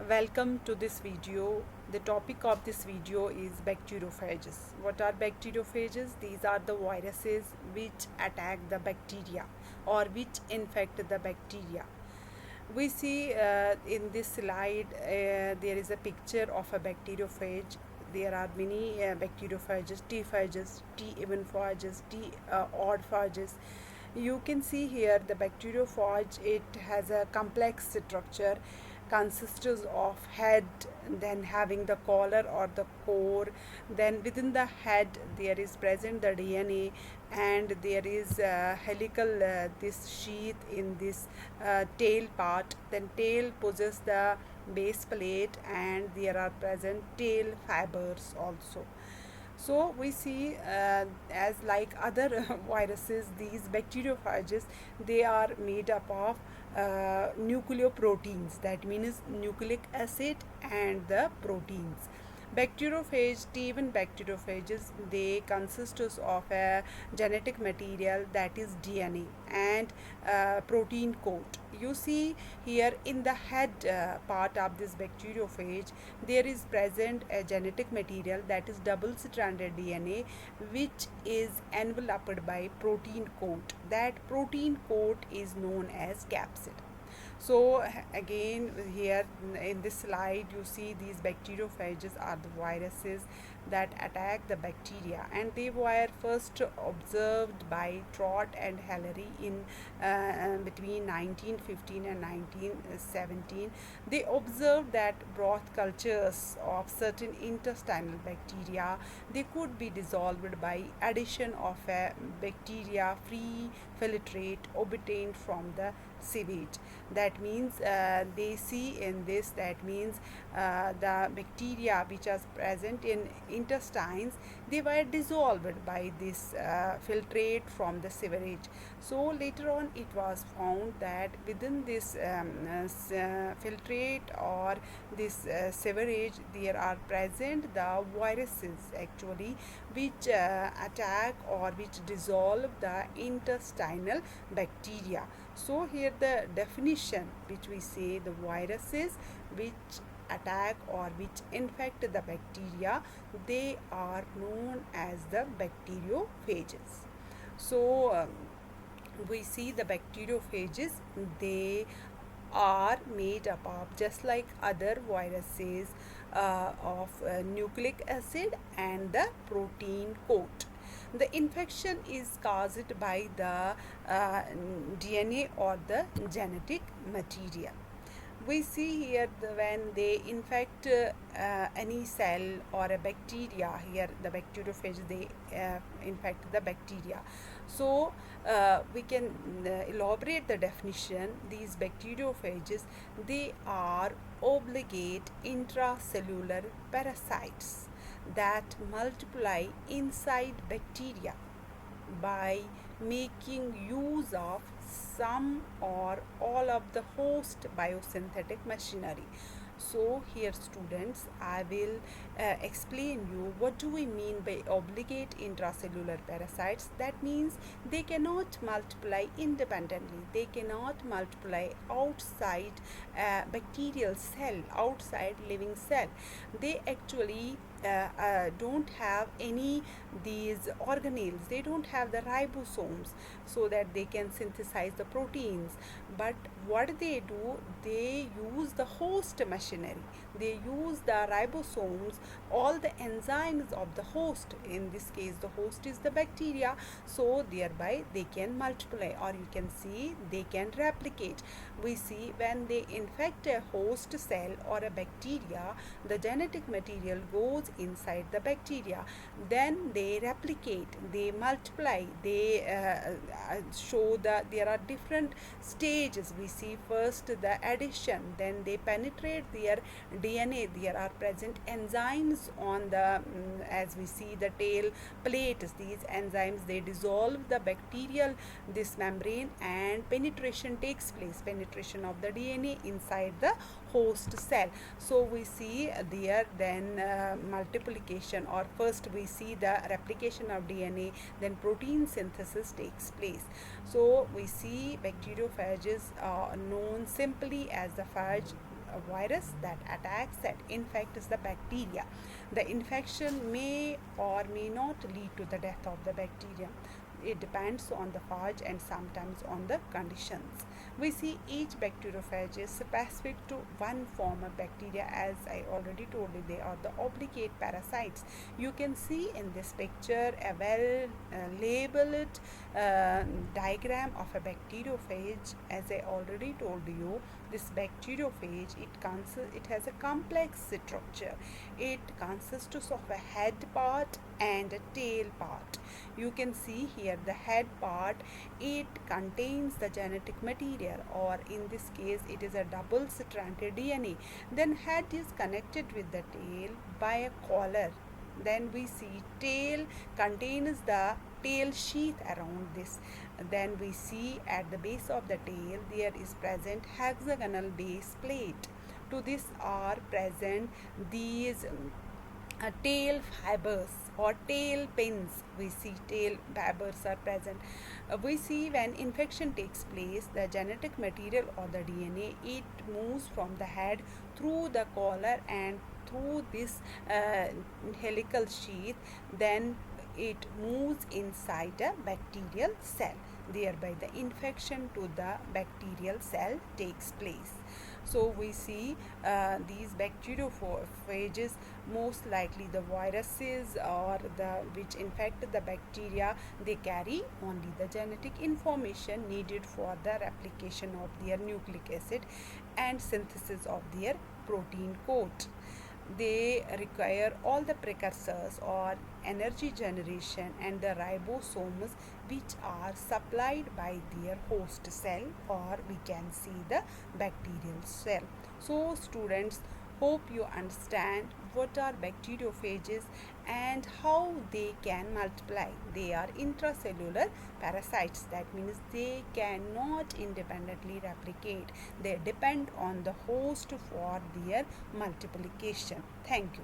Welcome to this video. The topic of this video is bacteriophages. What are bacteriophages? These are the viruses which attack the bacteria or which infect the bacteria. We see in this slide there is a picture of a bacteriophage. There are many bacteriophages, T phages, T even phages, T odd phages. You can see here the bacteriophage. It has a complex structure, consists of head, then having the collar or the core. Then within the head there is present the DNA, and there is helical this sheath in this tail part. Then tail possesses the base plate, and there are present tail fibers also. So we see as like other viruses, these bacteriophages, they are made up of nucleoproteins, that means nucleic acid and the proteins. Bacteriophage, even bacteriophages, they consist of a genetic material, that is DNA, and protein coat. You see here in the head part of this bacteriophage, there is present a genetic material, that is double stranded DNA, which is enveloped by protein coat. That protein coat is known as capsid. So again, here in this slide you see these bacteriophages are the viruses that attack the bacteria, and they were first observed by Trott and Hillary in between 1915 and 1917. They observed that broth cultures of certain intestinal bacteria, they could be dissolved by addition of a bacteria free filtrate obtained from the sewage. That means they see in this, that means the bacteria which are present in intestines, they were dissolved by this filtrate from the sewerage. So later on it was found that within this filtrate or this sewerage, there are present the viruses actually, which attack or which dissolve the intestinal bacteria. So here the definition which we say, the viruses which attack or which infect the bacteria, they are known as the bacteriophages. So we see the bacteriophages, they are made up of, just like other viruses, of nucleic acid and the protein coat. The infection is caused by the DNA or the genetic material. We see here when they infect any cell or a bacteria, here the bacteriophage, they infect the bacteria. So we can elaborate the definition. These bacteriophages, they are obligate intracellular parasites that multiply inside bacteria by making use of some or all of the host biosynthetic machinery. So here students, I will explain you what do we mean by obligate intracellular parasites. That means they cannot multiply independently, they cannot multiply outside bacterial cell, outside living cell. They actually don't have any these organelles, they don't have the ribosomes so that they can synthesize the proteins. But what they do, they use the host machinery, they use the ribosomes, all the enzymes of the host. In this case the host is the bacteria, so thereby they can multiply, or you can see they can replicate. We see when they infect a host cell or a bacteria, the genetic material goes inside the bacteria, then they replicate, they multiply, they show that there are different stages. We see first the addition, then they penetrate their DNA, there are present enzymes on the as we see the tail plates. These enzymes, they dissolve the bacterial this membrane, and penetration takes place, penetration of the DNA inside the host cell. So we see there then multiplication, or first we see the replication of DNA, then protein synthesis takes place. So we see bacteriophages are known simply as the phage a virus that attacks and infects the bacteria. The infection may or may not lead to the death of the bacteria. It depends on the phage and sometimes on the conditions. We see each bacteriophage is specific to one form of bacteria. As I already told you, they are the obligate parasites. You can see in this picture a well labeled diagram of a bacteriophage. As I already told you, this bacteriophage, it has a complex structure. It consists of a head part and a tail part. You can see here the head part, it contains the genetic material, or in this case it is a double stranded DNA. Then head is connected with the tail by a collar. Then we see tail contains the tail sheath around this. Then we see at the base of the tail there is present hexagonal base plate. To this are present these tail fibers or tail pins. We see tail fibers are present. We see when infection takes place, the genetic material or the DNA, it moves from the head through the collar and through this helical sheath. Then it moves inside a bacterial cell. Thereby the infection to the bacterial cell takes place. So we see these bacteriophages, most likely the viruses or the which infect the bacteria, they carry only the genetic information needed for the replication of their nucleic acid and synthesis of their protein coat. They require all the precursors or energy generation and the ribosomes, which are supplied by their host cell, or we can see the bacterial cell. So students, hope you understand what are bacteriophages and how they can multiply. They are intracellular parasites. That means they cannot independently replicate. They depend on the host for their multiplication. Thank you.